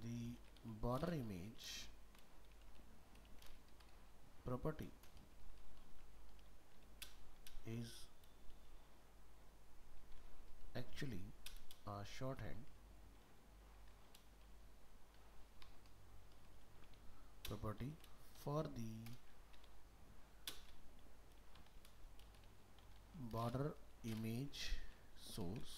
B: the border image property is actually a shorthand property for the border image source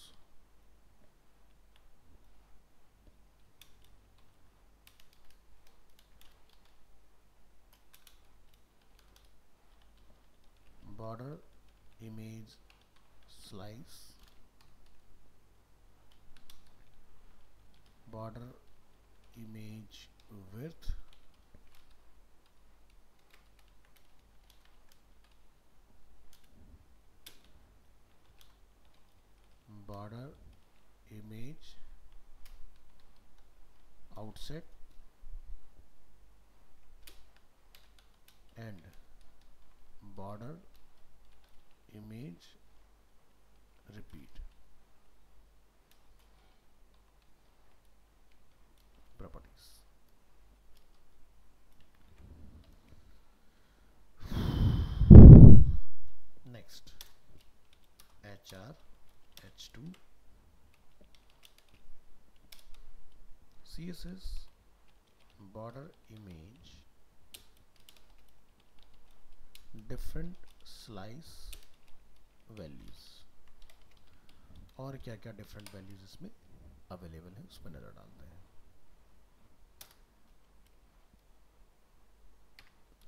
B: border image slice, border image width, border image outset and border image repeat properties. Next, HR H2 CSS border image different slice values, और क्या क्या different values इसमें available है उस पर नजर डालते हैं.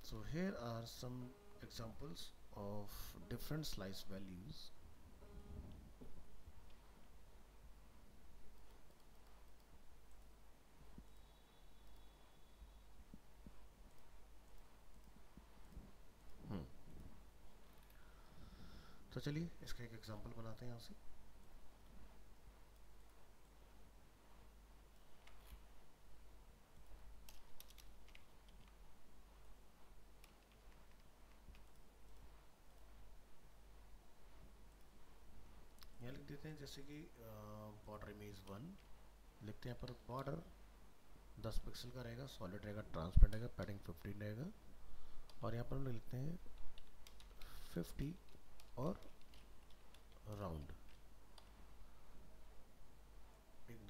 B: So here are some examples of different slice values. तो चलिए इसका एक एग्जांपल बनाते हैं यहाँ से. यहाँ लिख देते हैं जैसे कि बॉर्डर इमेज 1 लिखते हैं. यहाँ पर बॉर्डर 10 पिक्सल का रहेगा, सॉलिड रहेगा, ट्रांसपेरेंट रहेगा, पैडिंग 15 रहेगा, और यहाँ पर हम लिखते हैं 50 और राउंड.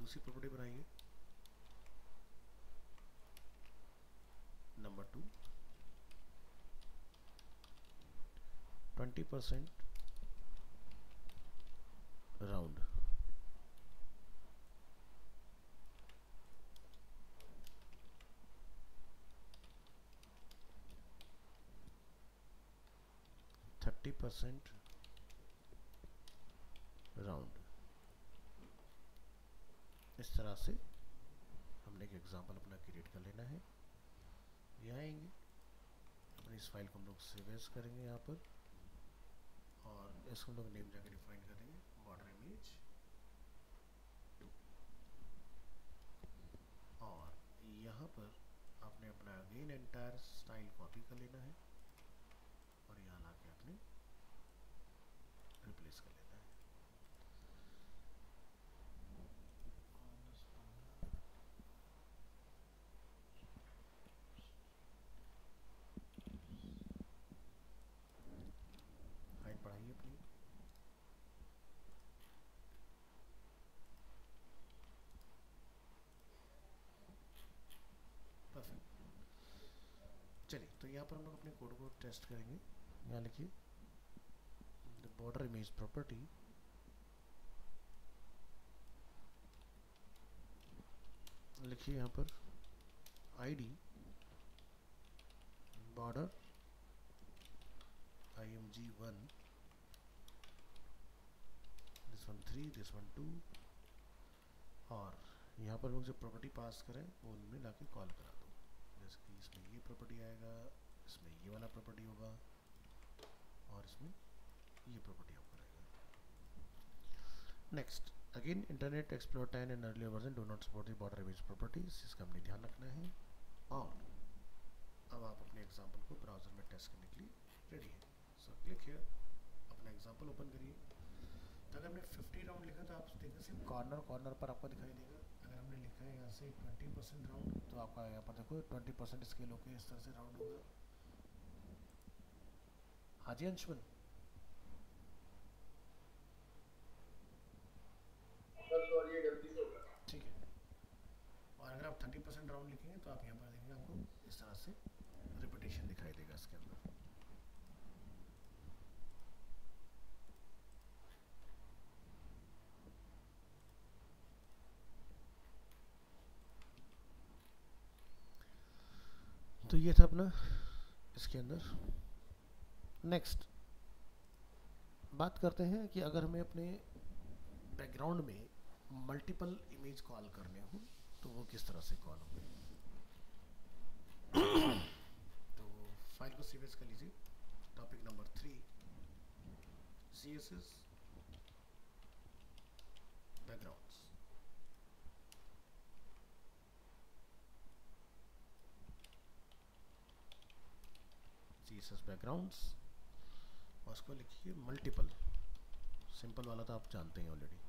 B: दूसरी प्रॉपर्टी बनाइए, number 2, 20% round. Thirty percent round. इस तरह से हमने एक एग्जांपल अपना क्रिएट कर लेना है। यहाँ आएंगे, अपनी इस फाइल को हम लोग सेव एज करेंगे यहाँ पर, और इसको हम लोग नेम जाकर डिफाइन करेंगे बॉर्डर इमेज 2। और यहाँ पर आपने अपना अगेन एंटायर स्टाइल कॉपी कर लेना है और यहाँ लाके आपने रिप्लेस कर लेना है। हाइट बढ़ाइए अपनी। परफेक्ट। चलिए, तो यहाँ पर हम लोग अपने कोड को टेस्ट करेंगे। यहाँ लिखिए द बॉर्डर इमेज प्रॉपर्टी, लिखिए यहाँ पर ID border img1, this one 3, this one 2, और यहाँ पर लोग जो प्रॉपर्टी पास करें वो उनमें लाके कॉल करा दो। जैसे कि इसमें ये प्रॉपर्टी आएगा, इसमें ये वाला प्रॉपर्टी होगा, और इसमें ये प्रॉपर्टी आपको रहेगा। Next, again internet explorer 10 and earlier version do not support the border image properties, इसका हमने ध्यान रखना है। और अब आप अपने एग्जाम्पल को ब्राउजर में टेस्ट करने के लिए रेडी है। सो क्लिक हियर, अपना एग्जाम्पल ओपन करिए। तो अगर हमने 50 राउंड लिखा तो आप देखिए सिर्फ कॉर्नर पर आपको दिखाई देगा। अगर हमने लिखा है यहाँ से 20% राउंड, तो आपका यहाँ पर देखो 20% स्केल होकर इस तरह से राउंड होगा। हाँ जी अंशुमन, ठीक है। और अगर आप 30% राउंड लिखेंगे तो आप यहाँ पर देखेंगे आपको इस तरह से रिपीटेशन दिखाई देगा इसके अंदर। तो ये था अपना इसके अंदर। नेक्स्ट बात करते हैं कि अगर हमें अपने बैकग्राउंड में मल्टीपल इमेज कॉल करने हो तो वो किस तरह से कॉल होंगे। तो फाइल को सेव एज कर लीजिए। Topic number 3, CSS backgrounds. CSS backgrounds, और उसको लिखिए मल्टीपल। सिंपल वाला तो आप जानते हैं already.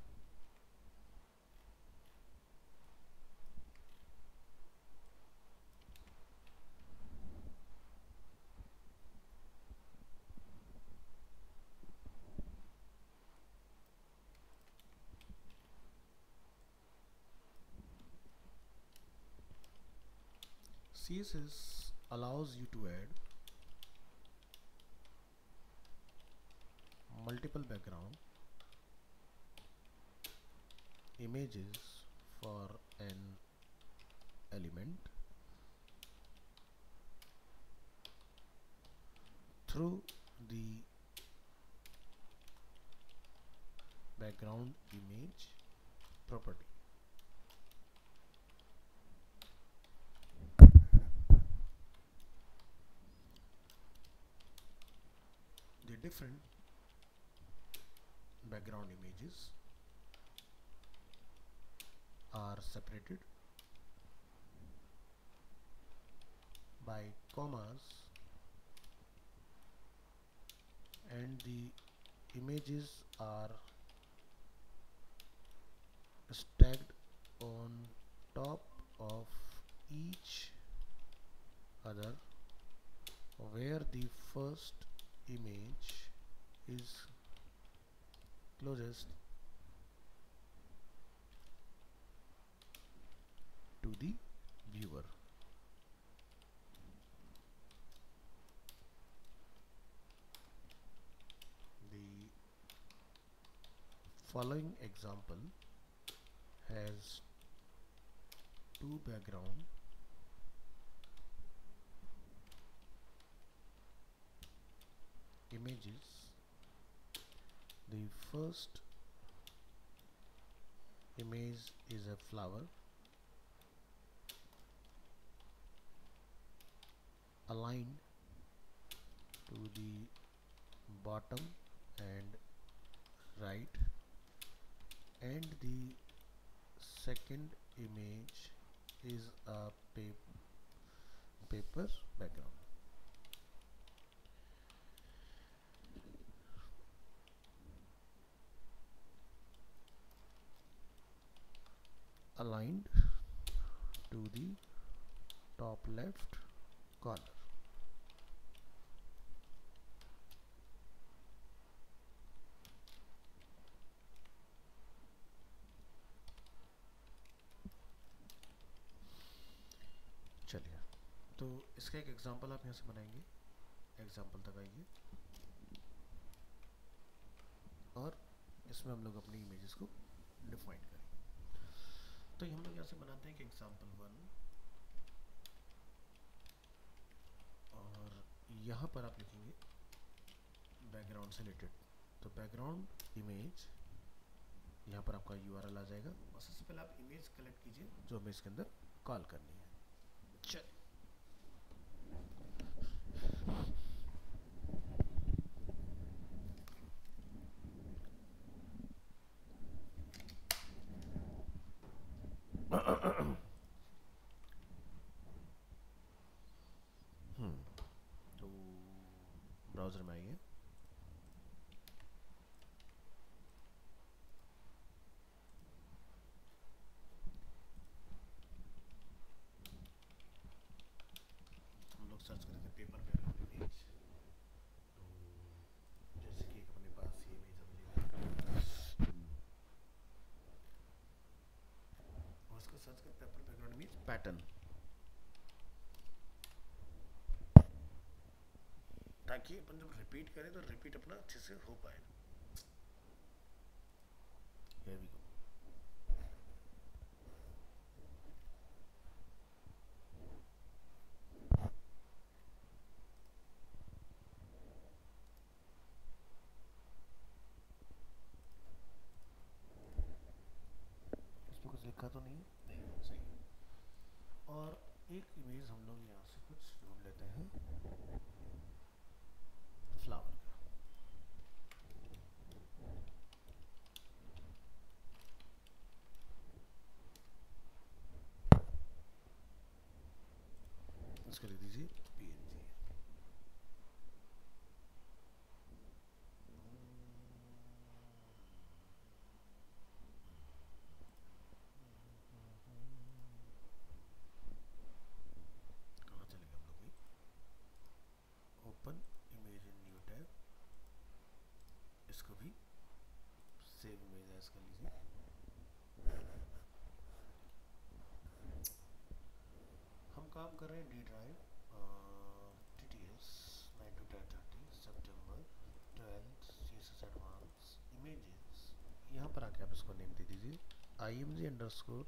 B: CSS allows you to add multiple background images for an element through the background image property. The different background images are separated by commas, and the images are stacked on top of each other, where the first image is closest to the viewer. The following example has two background images. The first image is a flower aligned to the bottom and right, and the second image is a paper background. Aligned to the top left corner. चलिए, तो इसका एक example आप यहाँ से बनाएंगे। Example तक आइए और इसमें हम लोग अपनी इमेजेस को डिफाइन करेंगे। तो हम लोग यहाँ से बनाते हैं कि एग्जांपल 1, और यहाँ पर आप लिखेंगे बैकग्राउंड से रिलेटेड। तो बैकग्राउंड इमेज, यहाँ पर आपका URL आ जाएगा और सबसे पहले आप इमेज कलेक्ट कीजिए जो हमें इसके अंदर कॉल करनी है। चल तो ब्राउज़र में आइए। हम लोग सर्च करेंगे पेपर बैकग्राउंड इमेज। तो जैसे कि अपने पास ये इमेज अवेलेबल है और उसको सर्च कर पेपर बैकग्राउंड इमेज पैटर्न, ताकि अपन जब रिपीट करें तो रिपीट अपना अच्छे से हो पाए। Here we go. इसमें कुछ लिखा तो नहीं? नहीं, सही है। और एक इमेज हम लोग यहाँ से कुछ ढूंढ लेते हैं फ्लावर का। इसको लिख दीजिए PNG। कहाँ चलेंगे हम लोग भी? Open image in new tab, इसको भी सेव इमेज एज कर लीजिए। हम काम कर रहे हैं D drive, TTS 9 to 10:30 September 12 CSS advance images. यहाँ पर आके आप इसको नेम दे दीजिए img_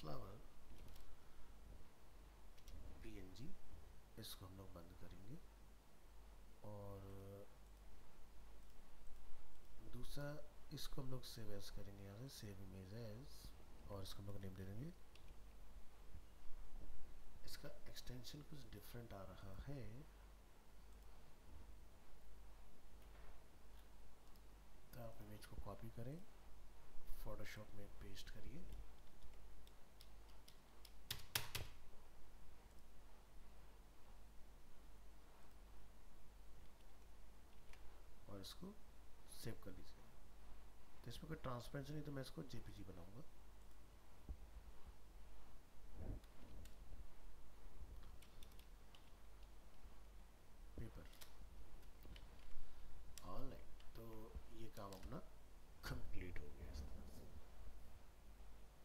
B: फ्लावर PNG। इसको हम लोग बंद करेंगे और दूसरा इसको हम लोग सेव एज करेंगे, यहाँ से सेव इमेज एज, और इसको हम लोग नेम दे देंगे। इसका एक्सटेंशन कुछ डिफरेंट आ रहा है, तो आप इमेज को कॉपी करें, फोटोशॉप में पेस्ट करिए और इसको सेव कर लीजिए। तो इसमें कोई ट्रांसपेरेंसी नहीं, तो मैं इसको JPG बनाऊंगा। पेपर, ऑलराइट, तो ये काम अपना कंप्लीट हो गया इस तरह से।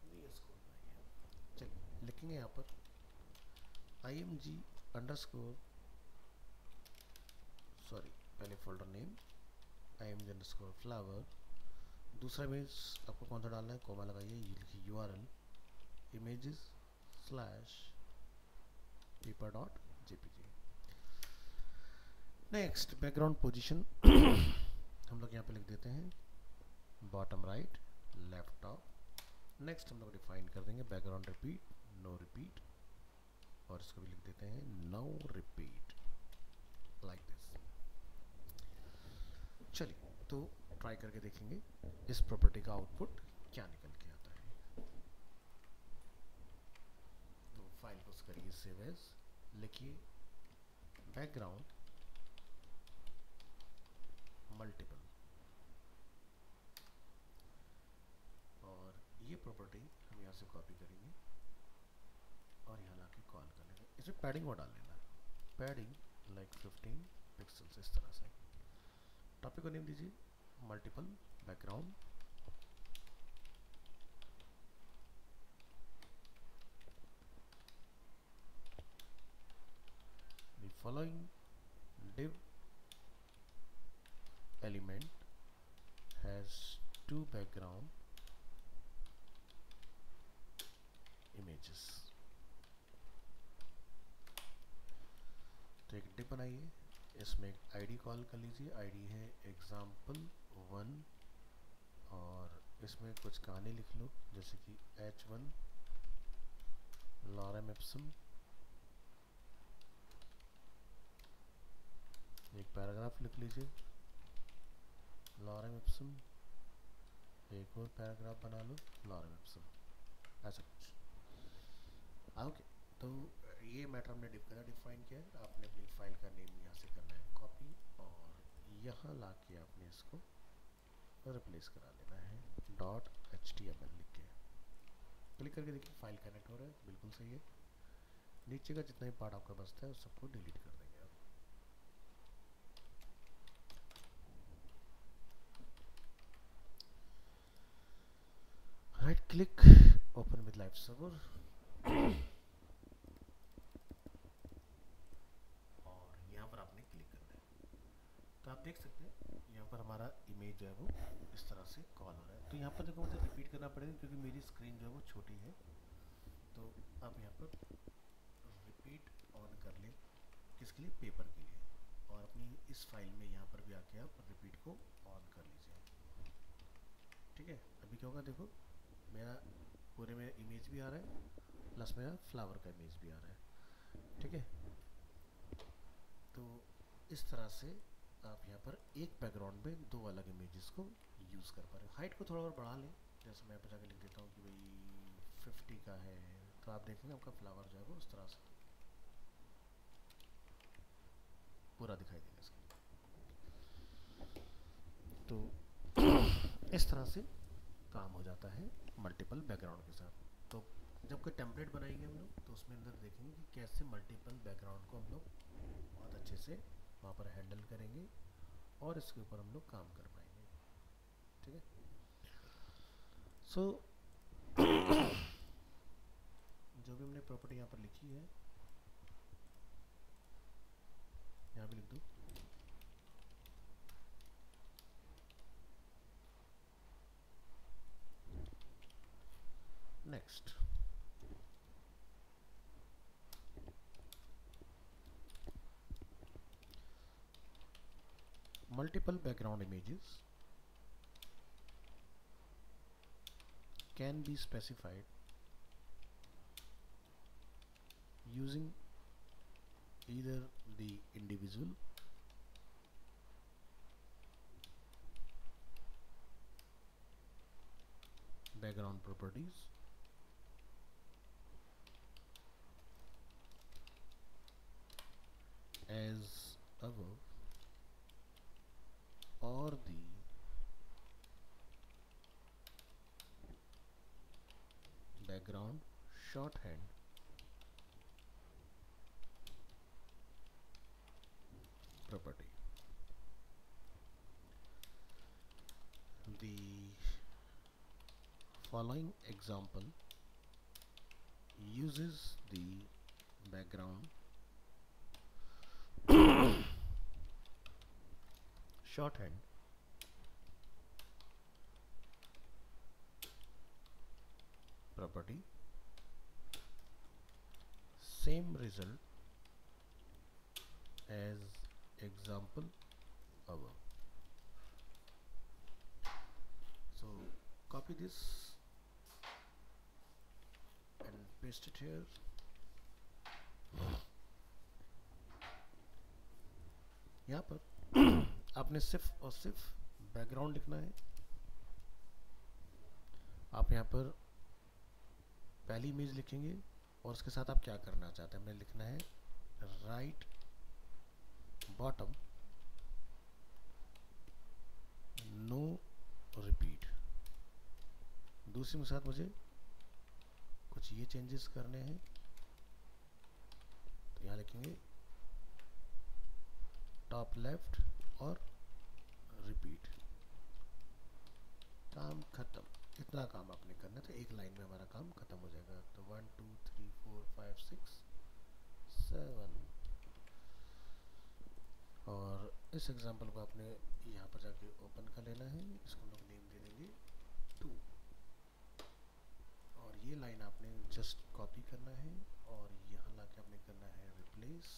B: ये इसको बनाइए। लिखेंगे यहाँ पर img अंडरस्कोर, सॉरी पहले folder name img underscore flower, दूसरा इमेज आपको कौन सा डालना है, कॉमा लगाइए, ये लिखिए URL images slash paper dot JPG. Next background position हम लोग यहाँ पे लिख देते हैं bottom right left top. Next हम लोग डिफाइन कर देंगे बैकग्राउंड रिपीट नो रिपीट, और इसको भी लिख देते हैं नो रिपीट लाइक दिस। चलिए तो ट्राई करके देखेंगे इस प्रॉपर्टी का आउटपुट क्या निकल के आता है। तो फाइल को करिए सेव एज, लिखिए बैकग्राउंड मल्टीपल, और ये प्रॉपर्टी हम यहाँ से कॉपी करेंगे और यहाँ लाके कॉल कर लेंगे। इसमें पैडिंग और डाल लेना, पैडिंग लाइक 15 पिक्सल्स, इस तरह से। टॉपिक को नेम दीजिए multiple background, the following div element has two background images। तो एक डिव बनाइए, इसमें एक आईडी कॉल कर लीजिए, आईडी है example1, और इसमें कुछ कहानी लिख लो जैसे कि H1 लॉरेम इप्सम, एक पैराग्राफ लिख लीजिए लॉरेम इप्सम, एक और पैराग्राफ बना लो लॉरेम इप्सम, ऐसा कुछ। ओके, तो ये मैटर हमने डिफाइन किया है। आपने अपनी फाइल का नेम यहाँ से करना है कॉपी, और यहाँ ला के आपने इसको रिप्लेस करा लेना है .html लिख के। क्लिक करके देखिए फाइल कनेक्ट हो रहा है, बिल्कुल सही है। नीचे का जितना भी पार्ट आपका बचता है उस सबको डिलीट कर देंगे आप। Right click open with live server, और यहाँ पर आपने क्लिक करना है। तो आप देख सकते हैं यहाँ पर हमारा इमेज जो है वो इस तरह से कॉल हो रहा है। तो यहाँ पर देखो मुझे रिपीट करना पड़ेगा क्योंकि मेरी स्क्रीन जो है वो छोटी है। तो आप यहाँ पर रिपीट ऑन कर लें, किसके लिए, पेपर के लिए, और अपनी इस फाइल में यहाँ पर भी आके आप रिपीट को ऑन कर लीजिए। ठीक है, अभी क्या होगा देखो, मेरा पूरे में इमेज भी आ रहा है प्लस मेरा फ्लावर का इमेज भी आ रहा है। ठीक है, तो इस तरह से आप यहाँ पर एक बैकग्राउंड में दो अलग इमेजेस को यूज़ कर पा रहे हो। हाइट को थोड़ा और बढ़ा लें, जैसे मैं यहाँ पर जाकर लिख देता हूँ कि भाई 50 का है, तो आप देखेंगे आपका फ्लावर जो है वो उस तरह से पूरा दिखाई देगा इसके लिए। तो इस तरह से काम हो जाता है मल्टीपल बैकग्राउंड के साथ। तो जब कोई टेम्पलेट बनाएंगे हम लोग तो उसमें अंदर देखेंगे कि कैसे मल्टीपल बैकग्राउंड को हम लोग बहुत अच्छे से वहाँ पर हैंडल करेंगे और इसके ऊपर हम लोग काम कर पाएंगे। ठीक है, सो जो भी हमने प्रॉपर्टी यहाँ पर लिखी है यहाँ पे लिख दो। Next, multiple background images can be specified using either the individual background properties as above or the background shorthand property. The following example uses the background shorthand property, same result as example above. So copy this and paste it here. यहाँ पर आपने सिर्फ और सिर्फ background लिखना है। आप यहाँ पर पहली इमेज लिखेंगे और उसके साथ आप क्या करना चाहते हैं, हमें लिखना है राइट बॉटम नो रिपीट। दूसरी के साथ मुझे कुछ ये चेंजेस करने हैं, तो यहाँ लिखेंगे टॉप लेफ्ट और रिपीट। काम खत्म। इतना काम आपने करना था, एक लाइन में हमारा काम खत्म हो जाएगा। तो 1 2 3 4 5 6 7 और इस एग्जांपल को आपने यहाँ पर जाके ओपन कर लेना है। इसको हम लोग नेम दे देंगे 2 और ये लाइन आपने जस्ट कॉपी करना है और यहाँ लाके आपने करना है रिप्लेस।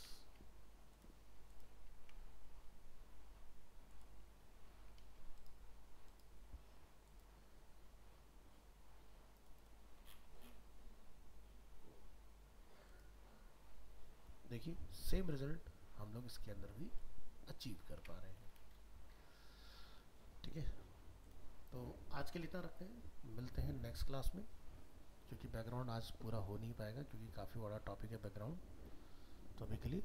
B: देखिए सेम रिजल्ट हम लोग इसके अंदर भी अचीव कर पा रहे हैं। ठीक है, तो आज के लिए इतना रखते हैं, मिलते हैं नेक्स्ट क्लास में, क्योंकि बैकग्राउंड आज पूरा हो नहीं पाएगा क्योंकि काफ़ी बड़ा टॉपिक है बैकग्राउंड। तो अभी के लिए